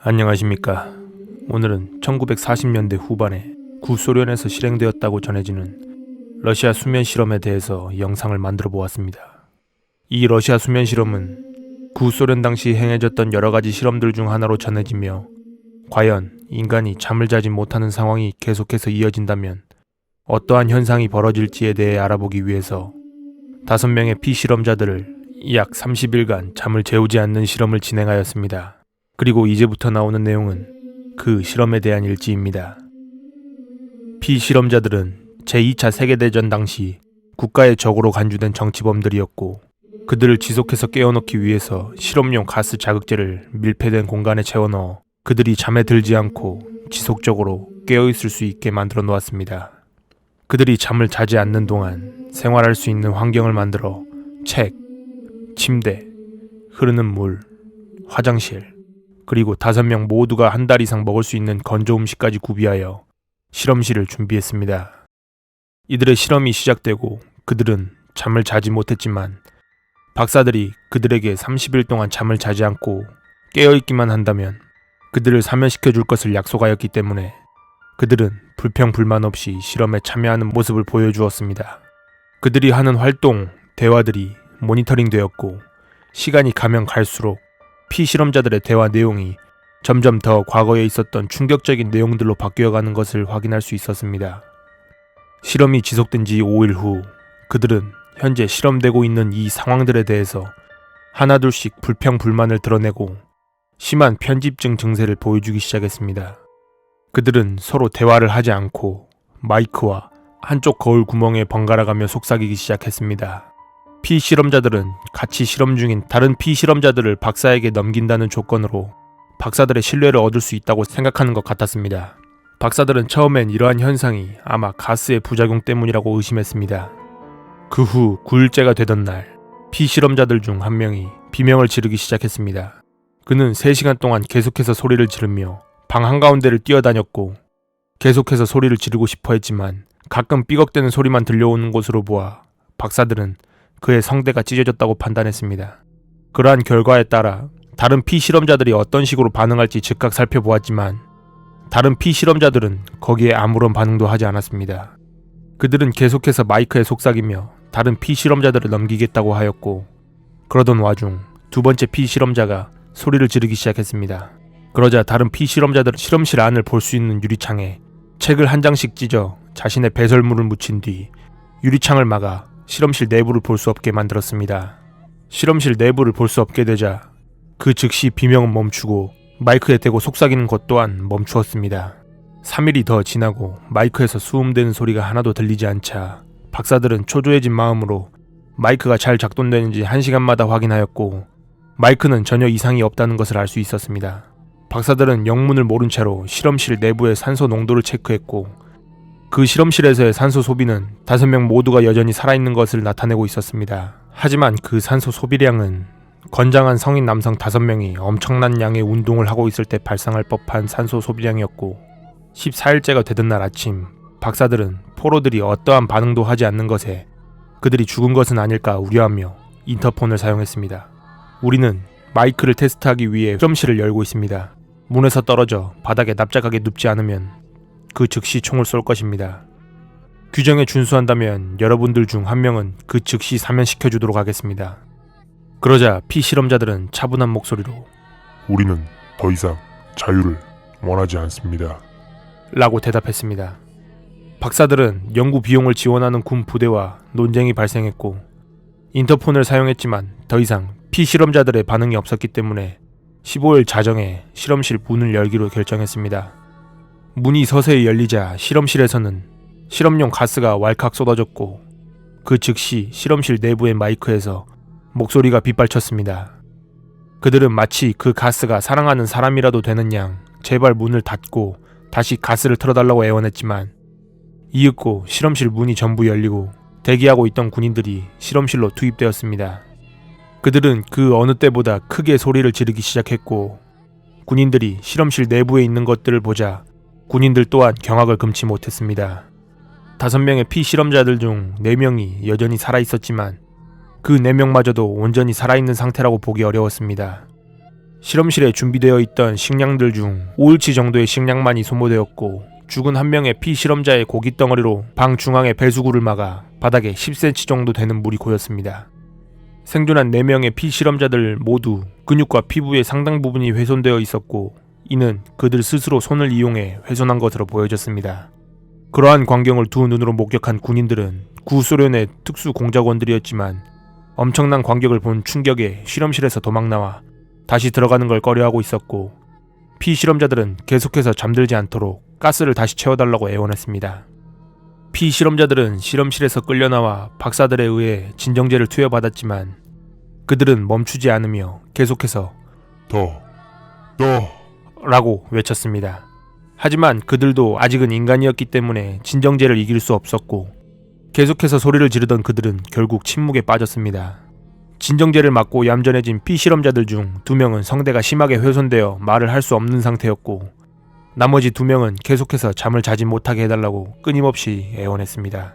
안녕하십니까. 오늘은 1940년대 후반에 구소련에서 실행되었다고 전해지는 러시아 수면 실험에 대해서 영상을 만들어 보았습니다. 이 러시아 수면 실험은 구소련 당시 행해졌던 여러가지 실험들 중 하나로 전해지며, 과연 인간이 잠을 자지 못하는 상황이 계속해서 이어진다면 어떠한 현상이 벌어질지에 대해 알아보기 위해서 5명의 피실험자들을 약 30일간 잠을 재우지 않는 실험을 진행하였습니다. 그리고 이제부터 나오는 내용은 그 실험에 대한 일지입니다. 피실험자들은 제2차 세계대전 당시 국가의 적으로 간주된 정치범들이었고, 그들을 지속해서 깨워넣기 위해서 실험용 가스 자극제를 밀폐된 공간에 채워넣어 그들이 잠에 들지 않고 지속적으로 깨어있을 수 있게 만들어 놓았습니다. 그들이 잠을 자지 않는 동안 생활할 수 있는 환경을 만들어 책, 침대, 흐르는 물, 화장실, 그리고 5명 모두가 한 달 이상 먹을 수 있는 건조 음식까지 구비하여 실험실을 준비했습니다. 이들의 실험이 시작되고 그들은 잠을 자지 못했지만, 박사들이 그들에게 30일 동안 잠을 자지 않고 깨어있기만 한다면 그들을 사면시켜 줄 것을 약속하였기 때문에 그들은 불평불만 없이 실험에 참여하는 모습을 보여주었습니다. 그들이 하는 활동, 대화들이 모니터링 되었고, 시간이 가면 갈수록 피실험자들의 대화 내용이 점점 더 과거에 있었던 충격적인 내용들로 바뀌어가는 것을 확인할 수 있었습니다. 실험이 지속된 지 5일 후, 그들은 현재 실험되고 있는 이 상황들에 대해서 하나둘씩 불평불만을 드러내고 심한 편집증 증세를 보여주기 시작했습니다. 그들은 서로 대화를 하지 않고 마이크와 한쪽 거울 구멍에 번갈아가며 속삭이기 시작했습니다. 피실험자들은 같이 실험 중인 다른 피실험자들을 박사에게 넘긴다는 조건으로 박사들의 신뢰를 얻을 수 있다고 생각하는 것 같았습니다. 박사들은 처음엔 이러한 현상이 아마 가스의 부작용 때문이라고 의심했습니다. 그 후 9일째가 되던 날, 피실험자들 중 한 명이 비명을 지르기 시작했습니다. 그는 3시간 동안 계속해서 소리를 지르며 방 한가운데를 뛰어다녔고, 계속해서 소리를 지르고 싶어 했지만 가끔 삐걱대는 소리만 들려오는 것으로 보아 박사들은 그의 성대가 찢어졌다고 판단했습니다. 그러한 결과에 따라 다른 피실험자들이 어떤 식으로 반응할지 즉각 살펴보았지만, 다른 피실험자들은 거기에 아무런 반응도 하지 않았습니다. 그들은 계속해서 마이크에 속삭이며 다른 피실험자들을 넘기겠다고 하였고, 그러던 와중 2번째 피실험자가 소리를 지르기 시작했습니다. 그러자 다른 피실험자들은 실험실 안을 볼 수 있는 유리창에 책을 한 장씩 찢어 자신의 배설물을 묻힌 뒤 유리창을 막아 실험실 내부를 볼 수 없게 만들었습니다. 실험실 내부를 볼 수 없게 되자 그 즉시 비명은 멈추고 마이크에 대고 속삭이는 것 또한 멈추었습니다. 3일이 더 지나고 마이크에서 수음되는 소리가 하나도 들리지 않자 박사들은 초조해진 마음으로 마이크가 잘 작동되는지 1시간마다 확인하였고, 마이크는 전혀 이상이 없다는 것을 알 수 있었습니다. 박사들은 영문을 모른 채로 실험실 내부의 산소 농도를 체크했고, 그 실험실에서의 산소 소비는 5명 모두가 여전히 살아있는 것을 나타내고 있었습니다. 하지만 그 산소 소비량은 건장한 성인 남성 5명이 엄청난 양의 운동을 하고 있을 때 발생할 법한 산소 소비량이었고, 14일째가 되던 날 아침, 박사들은 포로들이 어떠한 반응도 하지 않는 것에 그들이 죽은 것은 아닐까 우려하며 인터폰을 사용했습니다. 우리는 마이크를 테스트하기 위해 실험실을 열고 있습니다. 문에서 떨어져 바닥에 납작하게 눕지 않으면 그 즉시 총을 쏠 것입니다. 규정에 준수한다면 여러분들 중 한 명은 그 즉시 사면시켜주도록 하겠습니다. 그러자 피실험자들은 차분한 목소리로 우리는 더 이상 자유를 원하지 않습니다 라고 대답했습니다. 박사들은 연구 비용을 지원하는 군 부대와 논쟁이 발생했고, 인터폰을 사용했지만 더 이상 피실험자들의 반응이 없었기 때문에 15일 자정에 실험실 문을 열기로 결정했습니다. 문이 서서히 열리자 실험실에서는 실험용 가스가 왈칵 쏟아졌고, 그 즉시 실험실 내부의 마이크에서 목소리가 빗발쳤습니다. 그들은 마치 그 가스가 사랑하는 사람이라도 되는 양 제발 문을 닫고 다시 가스를 틀어달라고 애원했지만, 이윽고 실험실 문이 전부 열리고 대기하고 있던 군인들이 실험실로 투입되었습니다. 그들은 그 어느 때보다 크게 소리를 지르기 시작했고, 군인들이 실험실 내부에 있는 것들을 보자 군인들 또한 경악을 금치 못했습니다. 5명의 피실험자들 중 4명이 여전히 살아있었지만 그 4명마저도 온전히 살아있는 상태라고 보기 어려웠습니다. 실험실에 준비되어 있던 식량들 중 5일치 정도의 식량만이 소모되었고 죽은 한 명의 피실험자의 고기 덩어리로 방 중앙의 배수구를 막아 바닥에 10cm 정도 되는 물이 고였습니다. 생존한 4명의 피실험자들 모두 근육과 피부의 상당 부분이 훼손되어 있었고 이는 그들 스스로 손을 이용해 훼손한 것으로 보여졌습니다. 그러한 광경을 두 눈으로 목격한 군인들은 구소련의 특수공작원들이었지만 엄청난 광경을 본 충격에 실험실에서 도망나와 다시 들어가는 걸 꺼려하고 있었고 피실험자들은 계속해서 잠들지 않도록 가스를 다시 채워달라고 애원했습니다. 피실험자들은 실험실에서 끌려나와 박사들에 의해 진정제를 투여받았지만 그들은 멈추지 않으며 계속해서 더 라고 외쳤습니다. 하지만 그들도 아직은 인간이었기 때문에 진정제를 이길 수 없었고 계속해서 소리를 지르던 그들은 결국 침묵에 빠졌습니다. 진정제를 맞고 얌전해진 피실험자들 중 2명은 성대가 심하게 훼손되어 말을 할 수 없는 상태였고 나머지 2명은 계속해서 잠을 자지 못하게 해달라고 끊임없이 애원했습니다.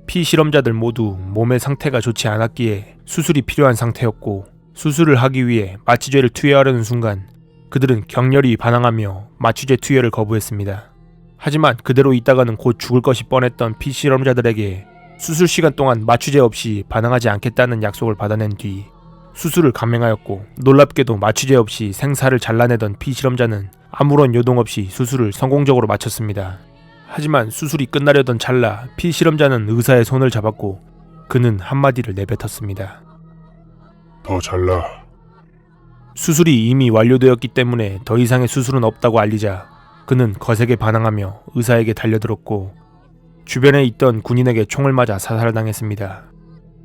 피실험자들 모두 몸의 상태가 좋지 않았기에 수술이 필요한 상태였고 수술을 하기 위해 마취제를 투여하려는 순간 그들은 격렬히 반항하며 마취제 투여를 거부했습니다. 하지만 그대로 있다가는 곧 죽을 것이 뻔했던 피실험자들에게 수술 시간 동안 마취제 없이 반항하지 않겠다는 약속을 받아낸 뒤 수술을 감행하였고 놀랍게도 마취제 없이 생사를 잘라내던 피실험자는 아무런 요동 없이 수술을 성공적으로 마쳤습니다. 하지만 수술이 끝나려던 찰나 피실험자는 의사의 손을 잡았고 그는 한마디를 내뱉었습니다. 더 잘라. 수술이 이미 완료되었기 때문에 더 이상의 수술은 없다고 알리자 그는 거세게 반항하며 의사에게 달려들었고 주변에 있던 군인에게 총을 맞아 사살당했습니다.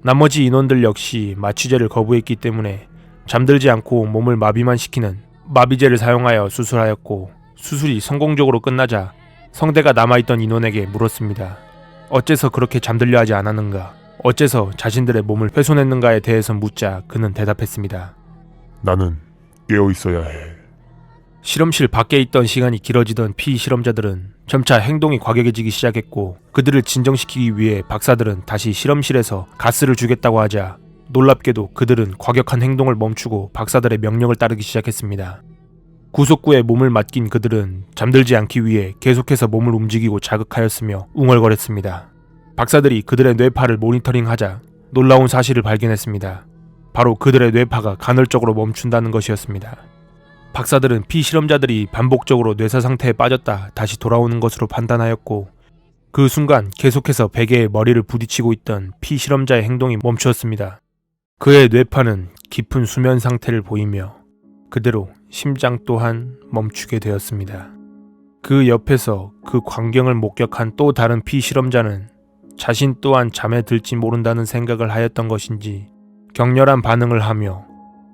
나머지 인원들 역시 마취제를 거부했기 때문에 잠들지 않고 몸을 마비만 시키는 마비제를 사용하여 수술하였고 수술이 성공적으로 끝나자 성대가 남아있던 인원에게 물었습니다. 어째서 그렇게 잠들려 하지 않았는가? 어째서 자신들의 몸을 훼손했는가에 대해서 묻자 그는 대답했습니다. 나는 깨어 있어야 해. 실험실 밖에 있던 시간이 길어지던 피실험자들은 점차 행동이 과격해지기 시작했고 그들을 진정시키기 위해 박사들은 다시 실험실에서 가스를 주겠다고 하자 놀랍게도 그들은 과격한 행동을 멈추고 박사들의 명령을 따르기 시작했습니다. 구속구에 몸을 맡긴 그들은 잠들지 않기 위해 계속해서 몸을 움직이고 자극하였으며 웅얼거렸습니다. 박사들이 그들의 뇌파를 모니터링하자 놀라운 사실을 발견했습니다. 바로 그들의 뇌파가 간헐적으로 멈춘다는 것이었습니다. 박사들은 피실험자들이 반복적으로 뇌사 상태에 빠졌다 다시 돌아오는 것으로 판단하였고 그 순간 계속해서 베개에 머리를 부딪히고 있던 피실험자의 행동이 멈추었습니다. 그의 뇌파는 깊은 수면 상태를 보이며 그대로 심장 또한 멈추게 되었습니다. 그 옆에서 그 광경을 목격한 또 다른 피실험자는 자신 또한 잠에 들지 모른다는 생각을 하였던 것인지 격렬한 반응을 하며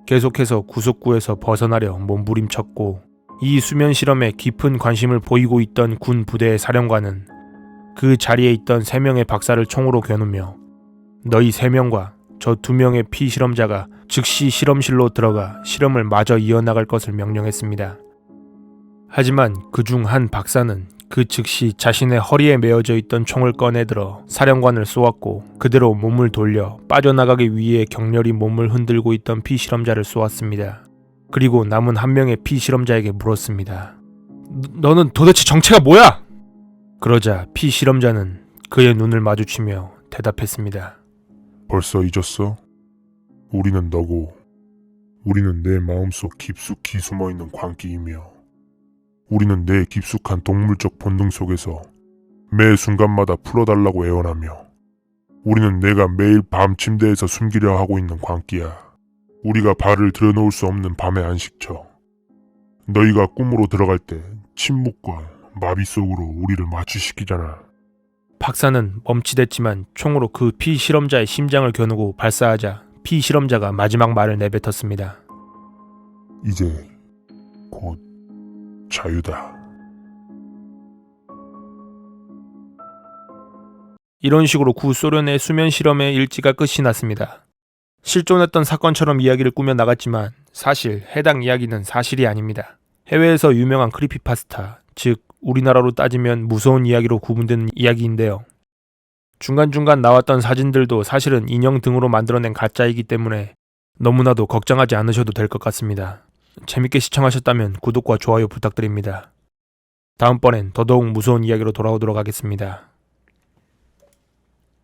계속해서 구속구에서 벗어나려 몸부림쳤고 이 수면 실험에 깊은 관심을 보이고 있던 군 부대의 사령관은 그 자리에 있던 3명의 박사를 총으로 겨누며 너희 3명과 저 2명의 피실험자가 즉시 실험실로 들어가 실험을 마저 이어나갈 것을 명령했습니다. 하지만 그중 한 박사는 그 즉시 자신의 허리에 메어져 있던 총을 꺼내들어 사령관을 쏘았고 그대로 몸을 돌려 빠져나가기 위해 격렬히 몸을 흔들고 있던 피실험자를 쏘았습니다. 그리고 남은 한 명의 피실험자에게 물었습니다. 너는 도대체 정체가 뭐야? 그러자 피실험자는 그의 눈을 마주치며 대답했습니다. 벌써 잊었어? 우리는 너고 우리는 내 마음속 깊숙이 숨어있는 광기이며 우리는 내 깊숙한 동물적 본능 속에서 매 순간마다 풀어달라고 애원하며 우리는 내가 매일 밤 침대에서 숨기려 하고 있는 광기야. 우리가 발을 들여놓을 수 없는 밤의 안식처. 너희가 꿈으로 들어갈 때 침묵과 마비 속으로 우리를 마취시키잖아. 박사는 멈칫했지만 총으로 그 피실험자의 심장을 겨누고 발사하자 피실험자가 마지막 말을 내뱉었습니다. 이제 곧 자유다. 이런 식으로 구소련의 수면 실험의 일지가 끝이 났습니다. 실존했던 사건처럼 이야기를 꾸며 나갔지만 사실 해당 이야기는 사실이 아닙니다. 해외에서 유명한 크리피파스타, 즉 우리나라로 따지면 무서운 이야기로 구분되는 이야기인데요. 중간중간 나왔던 사진들도 사실은 인형 등으로 만들어낸 가짜이기 때문에 너무나도 걱정하지 않으셔도 될 것 같습니다. 재밌게 시청하셨다면 구독과 좋아요 부탁드립니다. 다음번엔 더더욱 무서운 이야기로 돌아오도록 하겠습니다.